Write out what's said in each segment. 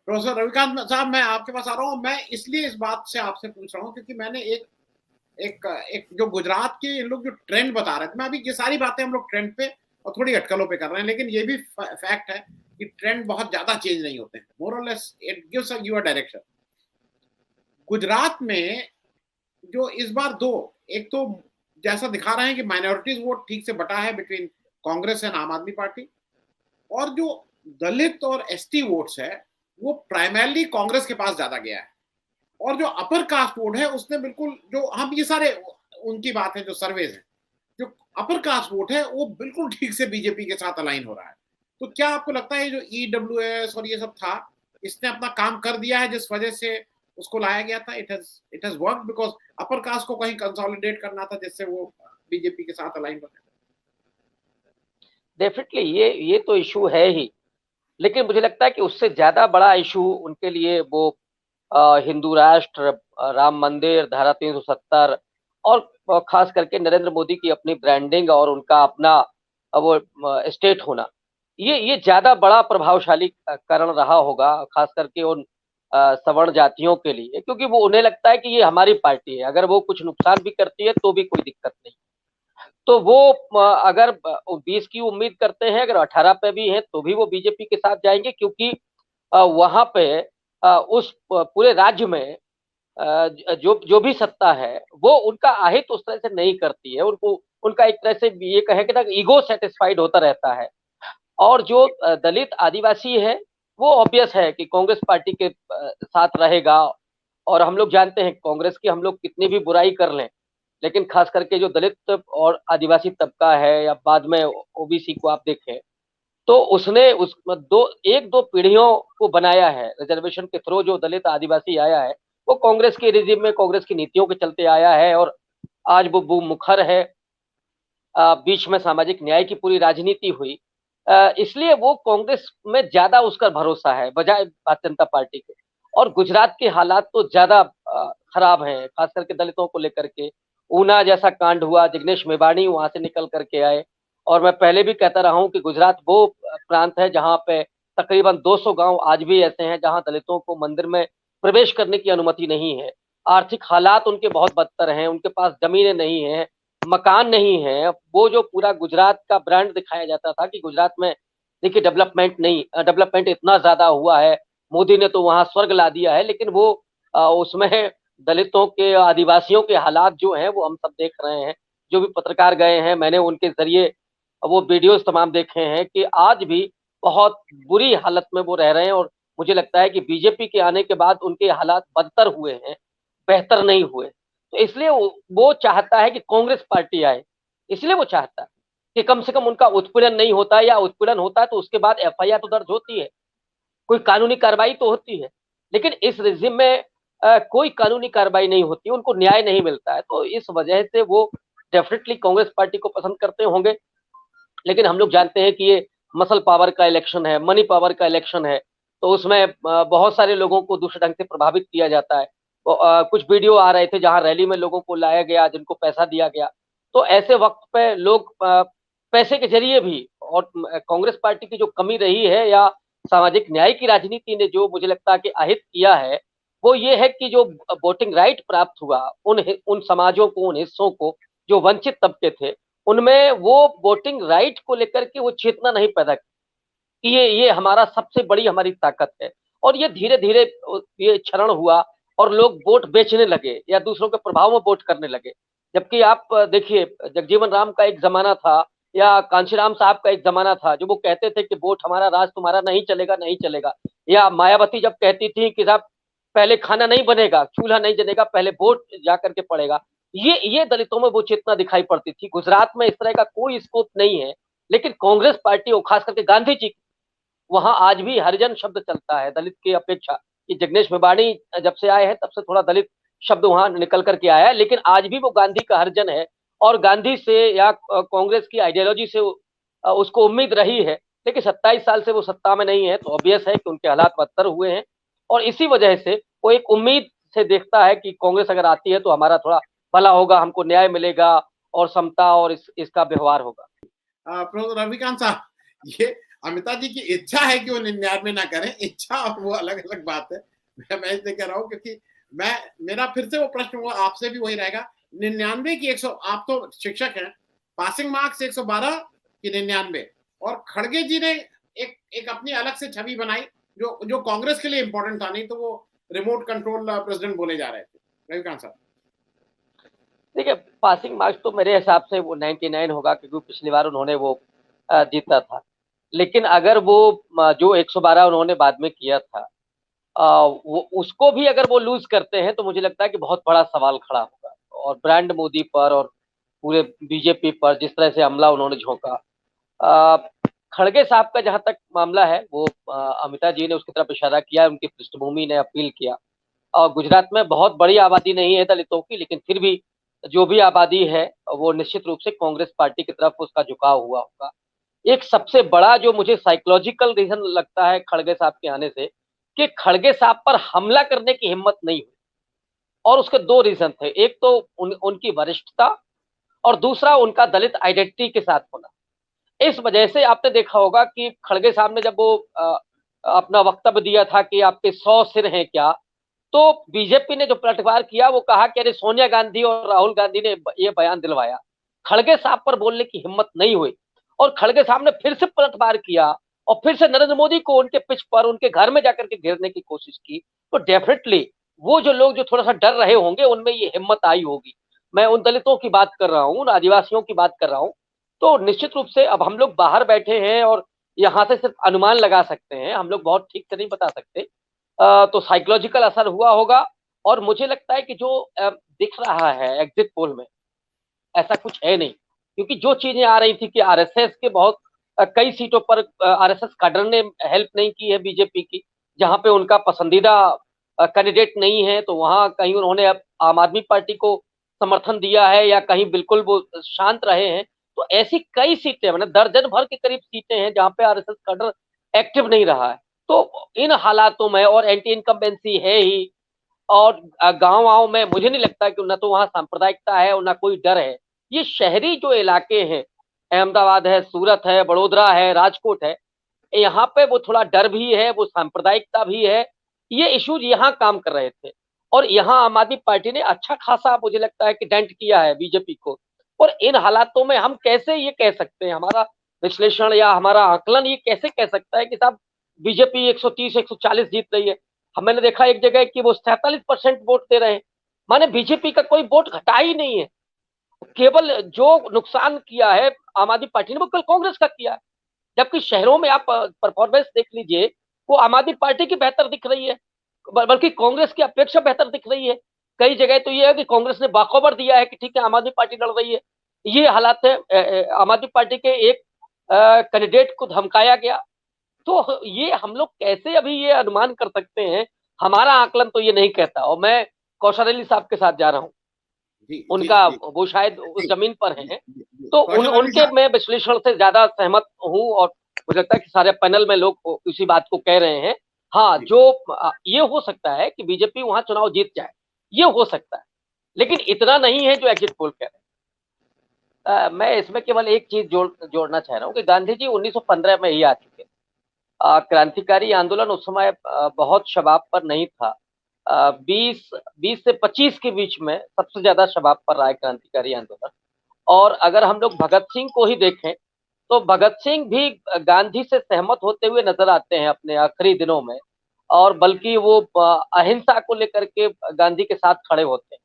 Professor Ravikant साहब, मैं आपके पास आ रहा हूँ। मैं इसलिए इस बात से आपसे पूछ रहा हूँ क्योंकि मैंने एक एक एक जो गुजरात के इन लोग जो ट्रेंड बता रहे थे, मैं अभी ये सारी बातें हम लोग ट्रेंड पे और थोड़ी अटकलों पे कर रहे हैं, लेकिन ये भी फैक्ट है कि ट्रेंड बहुत ज्यादा चेंज नहीं होते हैं। मोर और less it gives you a direction. Gujarat में जो इस बार दो, एक तो जैसा दिखा रहे हैं कि माइनॉरिटीज वोट ठीक से बटा है बिटवीन कांग्रेस एंड आम आदमी पार्टी, और जो दलित और एसटी वोट्स है वो प्राइमरली कांग्रेस के पास ज्यादा गया है। और जो अपर कास्ट वोट है उसने बिल्कुल, जो हम ये सारे उनकी बात है जो सर्वेज है, जो अपर कास्ट वोट है वो बिल्कुल ठीक से बीजेपी के साथ अलाइन हो रहा है। तो क्या आपको लगता है जो ईडब्ल्यूएस और ये सब था, इसने अपना काम कर दिया है जिस वजह से उसको लाया गया था? It has work because upper caste को कहीं कंसोलिडेट करना था जिससे वो बीजेपी के साथ अलाइन बने। डेफिनेटली ये तो इशू है ही, लेकिन मुझे लगता है कि उससे ज़्यादा बड़ा इशू उनके लिए वो हिंदू राष्ट्र, राम मंदिर, धारा 370 और खास करके नरेंद्र मोदी की अपनी ब्रांडिंग और उनका अपना वो स्टेट होना, ये ज़्यादा बड़ा प्रभावशाली कारण रहा होगा, खास करके उन सवर्ण जातियों के लिए, क्योंकि वो उन्हें लगता है कि ये हमारी पार्टी है, अगर वो कुछ नुकसान भी करती है तो भी कोई दिक्कत नहीं। तो वो अगर 20 की उम्मीद करते हैं, अगर 18 पे भी हैं तो भी वो बीजेपी के साथ जाएंगे, क्योंकि वहां पे उस पूरे राज्य में जो जो भी सत्ता है वो उनका आहित उस तरह से नहीं करती है, उनको उनका एक तरह से ये कहे कि ना ईगो सेटिस्फाइड होता रहता है। और जो दलित आदिवासी है वो ऑब्वियस है कि कांग्रेस पार्टी के साथ रहेगा। और हम लोग जानते हैं कांग्रेस की हम लोग कितनी भी बुराई कर लें, लेकिन खास करके जो दलित और आदिवासी तबका है या बाद में ओबीसी को आप देखें, तो उसने उस दो एक दो पीढ़ियों को बनाया है रिजर्वेशन के थ्रू। जो दलित आदिवासी आया है वो कांग्रेस के रिजिम में, कांग्रेस की नीतियों के चलते आया है, और आज वो मुखर है। बीच में सामाजिक न्याय की पूरी राजनीति हुई, इसलिए वो कांग्रेस में ज्यादा उसका भरोसा है बजाय भारतीय जनता पार्टी के। और गुजरात के हालात तो ज्यादा खराब हैं, खास करके दलितों को लेकर के। ऊना जैसा कांड हुआ, जिग्नेश मेवाणी वहां से निकल करके आए। और मैं पहले भी कहता रहा हूं कि गुजरात वो प्रांत है जहां पे तकरीबन 200 गांव आज भी ऐसे हैं जहां दलितों को मंदिर में प्रवेश करने की अनुमति नहीं है। आर्थिक हालात उनके बहुत बदतर हैं, उनके पास जमीनें नहीं है, मकान नहीं है। वो जो पूरा गुजरात का ब्रांड दिखाया जाता था कि गुजरात में देखिए डेवलपमेंट नहीं, डेवलपमेंट इतना ज्यादा हुआ है, मोदी ने तो वहां स्वर्ग ला दिया है, लेकिन वो उसमें दलितों के, आदिवासियों के हालात जो हैं वो हम सब देख रहे हैं। जो भी पत्रकार गए हैं मैंने उनके जरिए वो वीडियोस तमाम देखे हैं कि आज भी बहुत बुरी हालत में वो रह रहे हैं। और मुझे लगता है कि बीजेपी के आने के बाद उनके हालात बदतर हुए हैं, बेहतर नहीं हुए। तो इसलिए वो चाहता है कि कांग्रेस पार्टी आए, इसलिए वो चाहता है कि कम से कम उनका उत्पीड़न नहीं होता है, या उत्पीड़न होता है तो उसके बाद एफआईआर तो दर्ज होती है, कोई कानूनी कार्रवाई तो होती है। लेकिन इस रिजिम में कोई कानूनी कार्रवाई नहीं होती, उनको न्याय नहीं मिलता है। तो इस वजह से वो डेफिनेटली कांग्रेस पार्टी को पसंद करते होंगे। लेकिन हम लोग जानते हैं कि ये मसल पावर का इलेक्शन है, मनी पावर का इलेक्शन है, तो उसमें बहुत सारे लोगों को दूसरे ढंग से प्रभावित किया जाता है। तो, कुछ वीडियो आ रहे थे जहां रैली में लोगों को लाया गया जिनको पैसा दिया गया। तो ऐसे वक्त पे लोग पैसे के जरिए भी, और कांग्रेस पार्टी की जो कमी रही है या सामाजिक न्याय की राजनीति ने जो मुझे लगता है कि আহিत किया है, वो ये है कि जो वोटिंग राइट प्राप्त हुआ उन समाजों को, उन हिस्सों को जो वंचित तबके थे, उनमें वो वोटिंग राइट को लेकर के वो चेतना नहीं पैदा की कि ये हमारा सबसे बड़ी हमारी ताकत है। और ये धीरे धीरे ये क्षरण हुआ और लोग वोट बेचने लगे या दूसरों के प्रभाव में वोट करने लगे। जबकि आप देखिए जगजीवन राम का एक जमाना था, या कांशीराम साहब का एक जमाना था, जो वो कहते थे कि वोट हमारा, राज तुम्हारा नहीं चलेगा, नहीं चलेगा। या मायावती जब कहती थी कि साहब पहले खाना नहीं बनेगा, चूल्हा नहीं जलेगा, पहले वोट जा करके पड़ेगा। ये दलितों में वो चेतना दिखाई पड़ती थी। गुजरात में इस तरह का कोई स्कोप नहीं है, लेकिन कांग्रेस पार्टी और खास करके गांधी जी, वहां आज भी हरिजन शब्द चलता है दलित की अपेक्षा। कि जगनेश मेवाणी जब से आए हैं तब से थोड़ा दलित शब्द वहां निकल करके आया है, लेकिन आज भी वो गांधी का हरिजन है। और गांधी से या कांग्रेस की आइडियोलॉजी से उसको उम्मीद रही है। लेकिन 27 साल से वो सत्ता में नहीं है, तो ऑब्वियस है कि उनके हालात बदतर हुए हैं। और इसी वजह से वो एक उम्मीद से देखता है कि कांग्रेस अगर आती है तो हमारा थोड़ा भला होगा, हमको न्याय मिलेगा और समता और इसका व्यवहार होगा। प्रोफेसर रविकांत साहब, ये अमिता जी की इच्छा है कि वो 99 ना करें, इच्छा और वो अलग अलग बात है। मैं इसलिए कह रहा हूँ क्योंकि मैं मेरा फिर से वो प्रश्न वो आपसे भी वही रहेगा, 99 की 100, आप तो शिक्षक हैं, पासिंग मार्क्स 112 कि 99, और खड़गे जी ने एक एक अपनी अलग से छवि बनाई जो जो कांग्रेस के लिए इंपॉर्टेंट था, नहीं तो वो रिमोट कंट्रोल प्रेसिडेंट बोले जा रहे थे। रविकांत साहब। देखिए, पासिंग मार्क्स तो मेरे हिसाब से वो 99 होगा, क्योंकि पिछली बार उन्होंने वो जीता था। लेकिन अगर वो जो 112 उन्होंने बाद में किया था, वो उसको भी अगर वो लूज़ करते हैं, तो मुझे लगता है कि बहुत बड़ा सवाल खड़ा होगा, और ब्रांड मोदी पर और पूरे बीजेपी पर जिस तरह से हमला उन्होंने झोंका। अ, खड़गे साहब का जहाँ तक मामला है, वो अमिता जी ने उसकी तरफ इशारा किया, उनकी पृष्ठभूमि ने अपील किया। और गुजरात में बहुत बड़ी आबादी नहीं है दलितों की, लेकिन फिर भी जो भी आबादी है, वो निश्चित रूप से कांग्रेस पार्टी की तरफ उसका झुकाव हुआ होगा। एक सबसे बड़ा जो मुझे साइकोलॉजिकल रीज़न लगता है खड़गे साहब के आने से, कि खड़गे साहब पर हमला करने की हिम्मत नहीं हुई, और उसके 2 रीज़न थे। एक तो उनकी वरिष्ठता, और दूसरा उनका दलित आइडेंटिटी के साथ होना। इस वजह से आपने देखा होगा कि खड़गे साहब ने जब वो अपना वक्तव्य दिया था कि आपके 100 सिर हैं क्या? तो बीजेपी ने जो पलटवार किया, वो कहा कि अरे सोनिया गांधी और राहुल गांधी ने ये बयान दिलवाया। खड़गे साहब पर बोलने की हिम्मत नहीं हुई, और खड़गे साहब ने फिर से पलटवार किया, और फिर से नरेंद्र मोदी को उनके पिच पर, उनके घर में जाकर के घेरने की कोशिश की। तो डेफिनेटली वो जो लोग जो थोड़ा-सा डर रहे होंगे, उनमें ये हिम्मत आई होगी। मैं उन दलितों की बात कर रहा हूँ, उन आदिवासियों की बात कर रहा हूँ। तो निश्चित रूप से अब हम लोग बाहर बैठे हैं, और यहाँ से सिर्फ अनुमान लगा सकते हैं, हम लोग बहुत ठीक से नहीं बता सकते। तो साइकोलॉजिकल असर हुआ होगा, और मुझे लगता है कि जो दिख रहा है एग्जिट पोल में, ऐसा कुछ है नहीं। क्योंकि जो चीज़ें आ रही थी कि आरएसएस के बहुत कई सीटों पर आरएसएस कैडर ने हेल्प नहीं की है बीजेपी की, जहाँ पे उनका पसंदीदा कैंडिडेट नहीं है, तो वहाँ कहीं उन्होंने अब आम आदमी पार्टी को समर्थन दिया है, या कहीं बिल्कुल वो शांत रहे हैं। तो ऐसी कई सीटें, मतलब दर्जन भर के करीब सीटें हैं जहाँ पे आरएसएस कैडर एक्टिव नहीं रहा है। तो इन हालातों में, और एंटी इनकम्बेंसी है ही, और गाँव-वाँव में मुझे नहीं लगता कि ना तो वहाँ सांप्रदायिकता है और ना कोई डर है। ये शहरी जो इलाके हैं, अहमदाबाद है, सूरत है, वडोदरा है, राजकोट है, यहाँ पे वो थोड़ा डर भी है, वो सांप्रदायिकता भी है। ये इश्यूज़ यहाँ काम कर रहे थे, और यहाँ आम आदमी पार्टी ने अच्छा खासा मुझे लगता है कि डेंट किया है बीजेपी को। और इन हालातों में हम कैसे ये कह सकते हैं, हमारा विश्लेषण या हमारा आकलन ये कैसे कह सकता है कि साहब बीजेपी 130-140 जीत रही है। मैंने देखा एक जगह कि वो 47% वोट दे रहे हैं। माने बीजेपी का कोई वोट घटा ही नहीं है। केवल जो नुकसान किया है आम आदमी पार्टी ने, वो केवल कांग्रेस का किया है। जबकि शहरों में आप परफॉर्मेंस देख लीजिए, वो आम आदमी पार्टी की बेहतर दिख रही है, बल्कि कांग्रेस की अपेक्षा बेहतर दिख रही है। कई जगह तो ये है कि कांग्रेस ने बाखबर दिया है कि ठीक है, आम आदमी पार्टी लड़ रही है। ये हालात है, आम आदमी पार्टी के एक कैंडिडेट को धमकाया गया। तो ये हम लोग कैसे अभी ये अनुमान कर सकते हैं? हमारा आकलन तो ये नहीं कहता, और मैं कौशल अली साहब के साथ जा रहा हूँ। जी, जी, उनका जी, वो शायद उस जी, ज़मीन पर जी, हैं, जी, जी। तो कौशल अली उनके साहब। मैं विश्लेषण से ज़्यादा सहमत हूँ, और मुझे लगता है कि सारे पैनल में लोग इसी बात को कह रहे हैं। हाँ, जी, जो ये हो सकता है कि बीजेपी वहाँ चुनाव जीत जाए, ये हो सकता है, लेकिन इतना नहीं है जो एग्जिट पोल कह रहे हैं। मैं इसमें केवल एक चीज़ जोड़ना चाह रहा हूँ कि गांधी जी 1915 में ही आ चुके हैं। क्रांतिकारी आंदोलन उस समय बहुत शबाब पर नहीं था। 20 से 25 के बीच में सबसे ज़्यादा शबाब पर रहा है क्रांतिकारी आंदोलन। और अगर हम लोग भगत सिंह को ही देखें, तो भगत सिंह भी गांधी से सहमत होते हुए नज़र आते हैं अपने आखिरी दिनों में, और बल्कि वो अहिंसा को लेकर के गांधी के साथ खड़े होते हैं।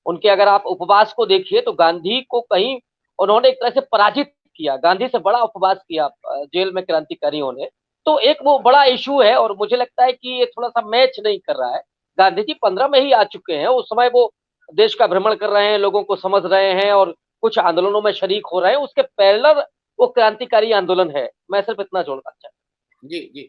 उनके अगर आप उपवास को देखिए, तो गांधी को कहीं उन्होंने एक तरह से पराजित किया, गांधी से बड़ा उपवास किया जेल में क्रांतिकारियों ने। तो एक वो बड़ा इश्यू है, और मुझे लगता है कि ये थोड़ा-सा मैच नहीं कर रहा है। गांधी जी 15 में ही आ चुके हैं, उस समय वो देश का भ्रमण कर रहे हैं, लोगों को समझ रहे हैं, और कुछ आंदोलनों में शरीक हो रहे हैं, उसके पैरेलल वो क्रांतिकारी आंदोलन है। मैं सिर्फ इतना जोड़ना चाहता हूँ। जी, जी।